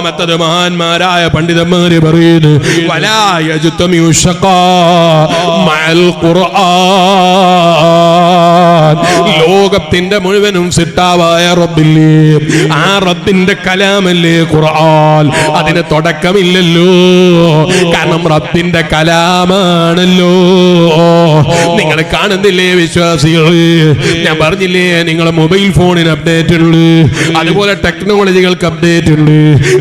മൂന്നാമത്തത് മഹാന്മാരായ പണ്ഡിതന്മാര് പറയുന്നു വലാ യജ്തമിഉ ശഖാ മഅൽ ഖുർആൻ. ലോകത്തിന്റെ മുഴുവനും സിട്ടാവായ റബ്ബില്ലേ, ആ റബ്ബിന്റെ കലാമല്ലേ ഖുർആൻ. അതിന് തുടക്കമില്ലല്ലോ, കാരണം റബ്ബിന്റെ കലാമാണല്ലോ. നിങ്ങൾ കാണുന്നില്ലേ വിശ്വാസികള്, ഞാൻ പറഞ്ഞില്ലേ നിങ്ങളെ മൊബൈൽ ഫോണിന് അപ്ഡേറ്റ് ഉണ്ട്, അതുപോലെ ടെക്നോളജികൾക്ക് അപ്ഡേറ്റ് ഉണ്ട്,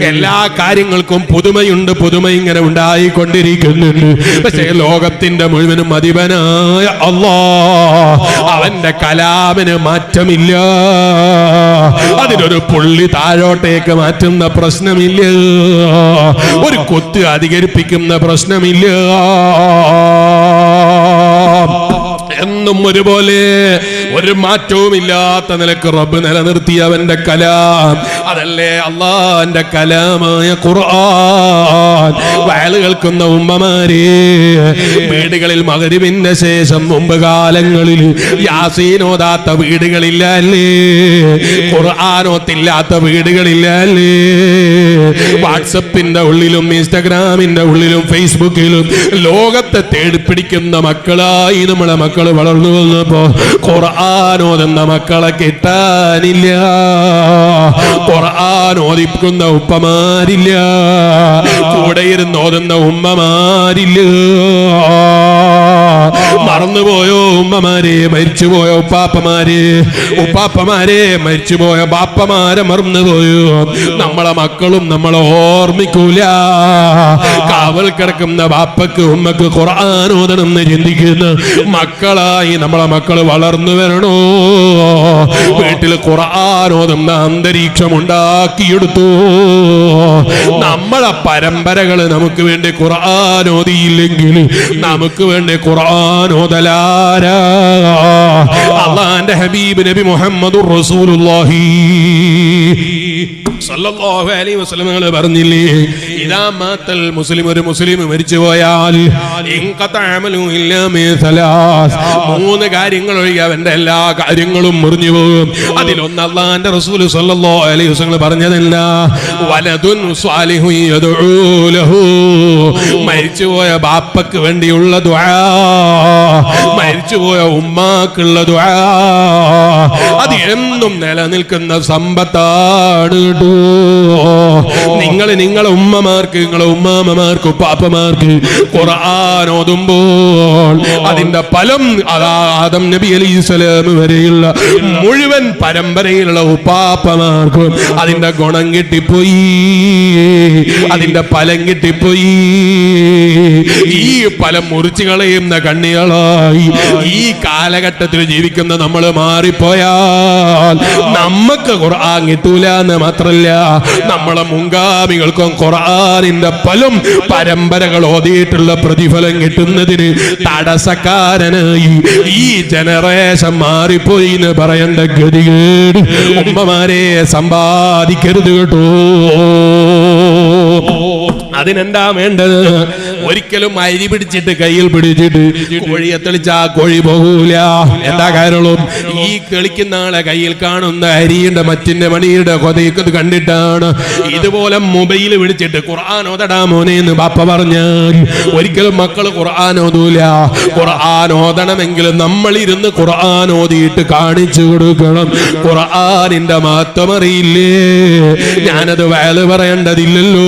എല്ലാ കാര്യങ്ങൾക്കും പുതുമയുണ്ട്, പുതുമ ഇങ്ങനെ ഉണ്ടായിക്കൊണ്ടിരിക്കുന്നുണ്ട്. പക്ഷേ ലോകത്തിന്റെ മുഴുവനും അധിപനായ അല്ലാഹ്, അവന്റെ കലാമിന് മാറ്റമില്ല. അതിനൊരു പുള്ളി താഴോട്ടേക്ക് മാറ്റുന്ന പ്രശ്നമില്ല, ഒരു കൊത്ത് അധികരിപ്പിക്കുന്ന പ്രശ്നമില്ല. എന്നും ഒരുപോലെ ഒരു മാറ്റവും ഇല്ലാത്ത നിലക്ക് റബ്ബ് നിലനിർത്തിയ അവന്റെ കലാം, അതല്ലേ അള്ളാന്റെ കലാമായ ഖുർആൻ. വയല് കേൾക്കുന്ന ഉമ്മമാരെ, വീടുകളിൽ മഗ്‌രിബിന്റെ ശേഷം മുമ്പ് കാലങ്ങളിൽ യാസീനോദാത്ത വീടുകളില്ല അല്ലേ, ഖുർആനോത്തില്ലാത്ത വീടുകളില്ല അല്ലേ. വാട്സപ്പിന്റെ ഉള്ളിലും ഇൻസ്റ്റഗ്രാമിന്റെ ഉള്ളിലും ഫേസ്ബുക്കിലും ലോകത്തെ തേടിപ്പിടിക്കുന്ന മക്കളായി നമ്മളെ മക്കൾ വളർന്നു വന്നപ്പോ ഖുർആൻ ഓതുന്ന മക്കളെ കിട്ടാനില്ല, ഖുർആൻ ഓദിക്കുന്ന ഉപ്പമാരില്ല, കൂടെ ഇരുന്ന് ഓതുന്ന ഉമ്മമാരില്ല. മറന്നുപോയോ ഉമ്മമാരെ, മരിച്ചുപോയ ഉപ്പാപ്പമാരെ, ഉപ്പാപ്പമാരെ മരിച്ചുപോയ ബാപ്പമാരെ മറന്നുപോയോ. നമ്മളെ മക്കളും നമ്മളെ ഓർമ്മിക്കൂല. കാവൽ കിടക്കുന്ന ബാപ്പക്ക് ഉമ്മക്ക് ഖുർആൻ ഓതണം എന്ന് ചിന്തിക്കുന്ന മക്കളായി നമ്മളെ മക്കൾ വളർന്നു വരണോ. വീട്ടിൽ ഖുർആൻ ഓതുന്ന അന്തരീക്ഷം ഉണ്ടാക്കിയെടുത്തു. നമ്മളെ പരമ്പരകൾ നമുക്ക് വേണ്ടി ഖുർആൻ ഓതിയില്ലെങ്കിൽ നമുക്ക് വേണ്ടി ഖുർആൻ ഓതലാരാ? അല്ലാഹുവിന്റെ ഹബീബ് നബി മുഹമ്മദുർ റസൂലുള്ളാഹി സല്ലല്ലാഹു അലൈഹി വസല്ലം പറഞ്ഞില്ലേ, ഇദാ മാതൽ മുസ്ലിം, ഒരു മുസ്ലിം മരിച്ചു പോയാൽ ഇൻഖത അമലു ഇല്ലാ മിൻ സലാസ്, മൂന്ന് കാര്യങ്ങൾ ഒഴികെ അവന്റെ എല്ലാ കാര്യങ്ങളും മുറിഞ്ഞു പോകും. അതിലൊന്ന് അല്ലാഹുവിന്റെ റസൂൽ സല്ലല്ലാഹു അലൈഹി വസല്ലം പറഞ്ഞതല്ല, വലദുൻ സ്വാലിഹു യദ്ഉ ലഹു, മരിച്ചുപോയ ബാപ്പക്ക് വേണ്ടിയുള്ള ദുആ, മരിച്ചുപോയ ഉമ്മാക്കുള്ള ദുആ, അത് എന്നും നിലനിൽക്കുന്ന സമ്പത്താണ് കേട്ടോ. നിങ്ങളെ ഉമ്മമാർക്ക്, നിങ്ങളെ ഉമ്മാമ്മമാർക്ക്, ഉപ്പാപ്പമാർക്ക് ഖുർആൻ ഓതുമ്പോൾ അതിന്റെ ഫലം ആദം നബി അലൈഹിസ്സലാം വരെയുള്ള മുഴുവൻ പരമ്പരയിലുള്ള ഉപ്പാപ്പമാർക്കും അതിന്റെ ഗുണം കിട്ടിപ്പോയി, അതിന്റെ ഫലം കിട്ടിപ്പോയി. ഈ ഫലം മുറിച്ചു കളയുന്ന കണ്ണികളായി ഈ കാലഘട്ടത്തിൽ ജീവിക്കുന്ന നമ്മൾ മാറിപ്പോയാൽ നമുക്ക് ഖുർആൻ കിട്ടൂല എന്ന് മാത്രല്ല, നമ്മളെ മുൻഗാമികൾക്കും ഖുർആനിന്റെ ഫലം പരമ്പരകൾ ഓതിയിട്ടുള്ള പ്രതിഫലം കിട്ടുന്നതിന് തടസ്സക്കാരനായി ഈ ജനറേഷൻ മാറിപ്പോയി എന്ന് പറയേണ്ട ഗതികേട് ഉമ്മമാരെ സമ്പാദിക്കരുത് കേട്ടോ. അതിനെന്താ വേണ്ടത്? ഒരിക്കലും അരി പിടിച്ചിട്ട് കയ്യിൽ പിടിച്ചിട്ട് കോഴിയെ തെളിച്ചാ കോഴി പോകൂല. എന്താ കാരണം? ഈ കളിക്കുന്ന ആളെ കയ്യിൽ കാണുന്ന അരിയുടെ മറ്റിന്റെ മണിയുടെ കൊതയ്ക്കത് കണ്ടിട്ടാണ്. ഇതുപോലെ മൊബൈൽ പിടിച്ചിട്ട് ഖുർആൻ ഓതടാ മോനെ എന്ന് ബാപ്പ പറഞ്ഞാൽ ഒരിക്കലും മക്കൾ ഖുർആൻ ഓതൂല. ഖുർആൻ ഓതണമെങ്കിൽ നമ്മൾ ഇരുന്ന് ഖുർആൻ ഓതിയിട്ട് കാണിച്ചു കൊടുക്കണം. ഖുർആനിന്റെ മഹത്വം അറിയില്ലേ? ഞാനത് വയല് പറയേണ്ടതില്ലല്ലോ.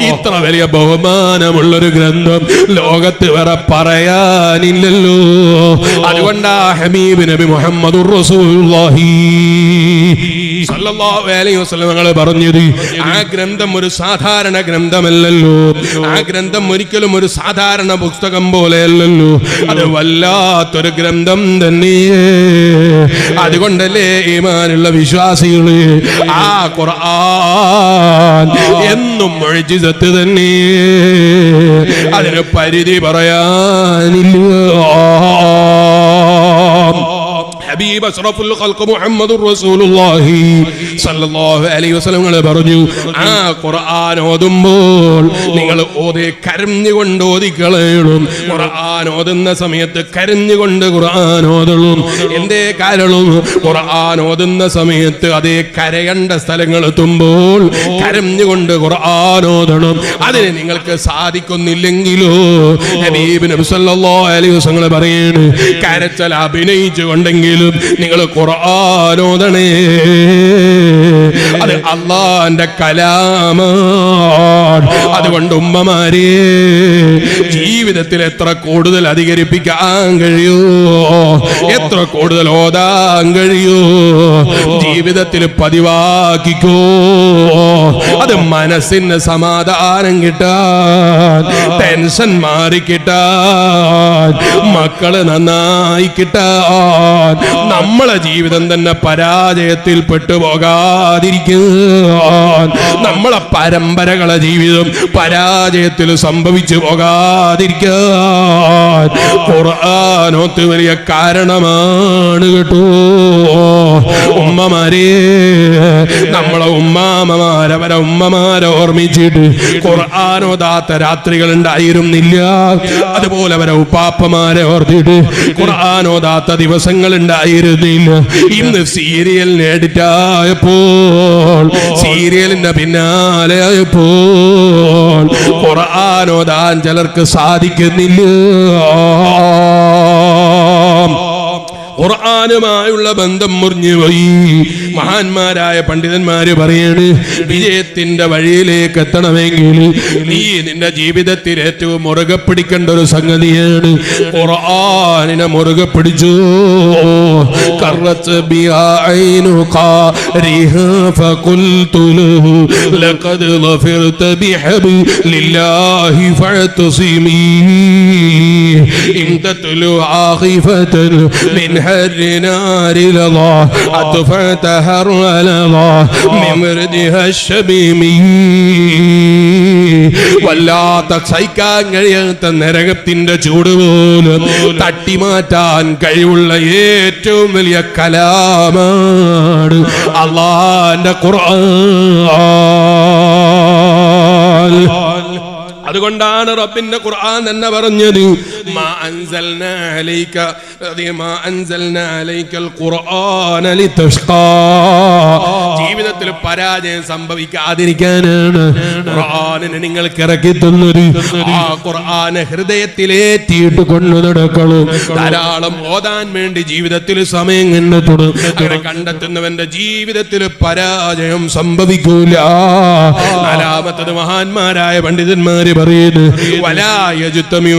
ഇത്ര വലിയ ബഹുമാനമുള്ളൊരു ഗ്രന്ഥം ലോകത്ത് വേറെ പറയാനില്ലല്ലോ. അതുകൊണ്ടാ ഹബീബ് നബി മുഹമ്മദുർ റസൂലുള്ളാഹി സല്ലല്ലാഹു അലൈഹി വസല്ലം പറഞ്ഞത്, ആ ഗ്രന്ഥം ഒരു സാധാരണ ഗ്രന്ഥമല്ലല്ലോ. ആ ഗ്രന്ഥം ഒരിക്കലും ഒരു സാധാരണ പുസ്തകം പോലെയല്ലല്ലോ. അത് വല്ലാത്തൊരു ഗ്രന്ഥം തന്നെ. അതുകൊണ്ടല്ലേ ഈമാനുള്ള വിശ്വാസികള് ആ ഖുർആൻ എന്നും മുഅ്ജിസത്ത് തന്നെ, അതിന് പരിധി പറയാനില്ല. ഹബീബ് അഷ്റഫുൽ ഖൽഖ് മുഹമ്മദുർ റസൂലുള്ളാഹി സ്വല്ലല്ലാഹു അലൈഹി വസല്ലം പറഞ്ഞു, ആ ഖുർആൻ ഓതുമ്പോൾ നിങ്ങൾ കരഞ്ഞുകൊണ്ട് ഓതിക്കളയണം. ഖുർആൻ ഓതുന്ന സമയത്ത് കരഞ്ഞുകൊണ്ട് ഖുർആൻ ഓതണം. എന്തേ കാരണം? ഖുർആൻ ഓതുന്ന സമയത്ത് അതേ കരയേണ്ട സ്ഥലങ്ങൾ എത്തുമ്പോൾ കരഞ്ഞുകൊണ്ട് ഖുർആൻ ഓതണം. അതിന് നിങ്ങൾക്ക് സാധിക്കുന്നില്ലെങ്കിലോ ഹബീബ് നബി സല്ലല്ലാഹു അലൈഹി വസല്ലം പറയുന്നു, കരച്ചൽ അഭിനയിച്ചുകൊണ്ടെങ്കിലും നിങ്ങൾ ഖുർആൻ ഓതണേ. അത് അല്ലാഹുവിന്റെ കലാമാണ്. അതുകൊണ്ട് ഉമ്മമാരെ, ജീവിതത്തിൽ എത്ര കൂടുതൽ അധികരിപ്പിക്കാൻ കഴിയോ, എത്ര കൂടുതൽ ഓതാൻ കഴിയോ, ജീവിതത്തിൽ പതിവാക്കിക്കോ. അത് മനസ്സിന് സമാധാനം കിട്ടാൻ, ടെൻഷൻ മാറി കിട്ടാൻ, മക്കള് നന്നായി കിട്ടാൻ, നമ്മളെ ജീവിതം തന്നെ പരാജയത്തിൽ പെട്ടുപോകാതിരിക്കാൻ, നമ്മളെ പരമ്പരകളെ ജീവിതം പരാജയത്തിൽ സംഭവിച്ചു പോകാതിരിക്കാൻ ഖുർആനോത്ത് വലിയ കാരണമാണ് കേട്ടോ. ഉമ്മമാരെ, നമ്മളെ ഉമ്മാമമാരവരെ ഉമ്മമാരെ ഓർമ്മിച്ചിട്ട് ഖുർആനോദാത്ത രാത്രികൾ ഉണ്ടായിരുന്നില്ല. അതുപോലെ അവരെ ഉപ്പാപ്പമാരെ ഓർത്തിട്ട് ഖുർആനോദാത്ത ദിവസങ്ങൾ ഉണ്ടായിരുന്നില്ല. ഇന്ന് സീരിയൽ എഡിറ്റായപ്പോൾ, സീരിയലിന്റെ പിന്നാലെ ആയപ്പോൾ ഖുർആനോദാൻ ചിലർക്ക് സാധിക്കുന്നില്ല. ഖുർആനുമായുള്ള ബന്ധം മുറിഞ്ഞുപോയി. മഹാന്മാരായ പണ്ഡിതന്മാര് പറയാണ്, വിജയത്തിന്റെ വഴിയിലേക്ക് എത്തണമെങ്കിൽ നീ നിന്റെ ജീവിതത്തിൽ ഏറ്റവും മുറുകെ പിടിക്കേണ്ട ഒരു സംഗതിയാണ് ഖുർആനിനെ മുറുകെ പിടിച്ചു. حر نار لظى أطفأتها الرلظى من وردها الشبيمي. വല്ലാത്ത സഹിക്കാൻ കഴിയാത്ത നരകത്തിന്റെ ചൂട് പോലും തട്ടിമാറ്റാൻ കഴിവുള്ള ഏറ്റവും വലിയ കലാമാണ് അല്ലാഹുവിന്റെ ഖുർആൻ. അതുകൊണ്ടാണ് റബ്ബിന്റെ ഖുർആൻ തന്നെ പറഞ്ഞത്, മാ അൻസൽനാ അലൈക്കൽ ഖുർആന ലിതഷ്ഖാ. ജീവിതത്തിൽ പരാജയം സംഭവിക്കാതിരിക്കാനാണ് ഖുർആനിനെ നിങ്ങൾക്ക് ഇറക്കി തന്നത്. ആ ഖുർആനെ ഹൃദയത്തിലേറ്റിയിട്ട് കൊണ്ടു നടക്കണം. ധാരാളം ഓതാൻ വേണ്ടി ജീവിതത്തിൽ സമയം കണ്ടെത്തണം. അങ്ങനെ കണ്ടെത്തുന്നവന്റെ ജീവിതത്തിൽ പരാജയം സംഭവിക്കൂല. നാലാമത്തത് മഹാന്മാരായ പണ്ഡിതന്മാര് പറയുന്നു, വലാ യജ്തമി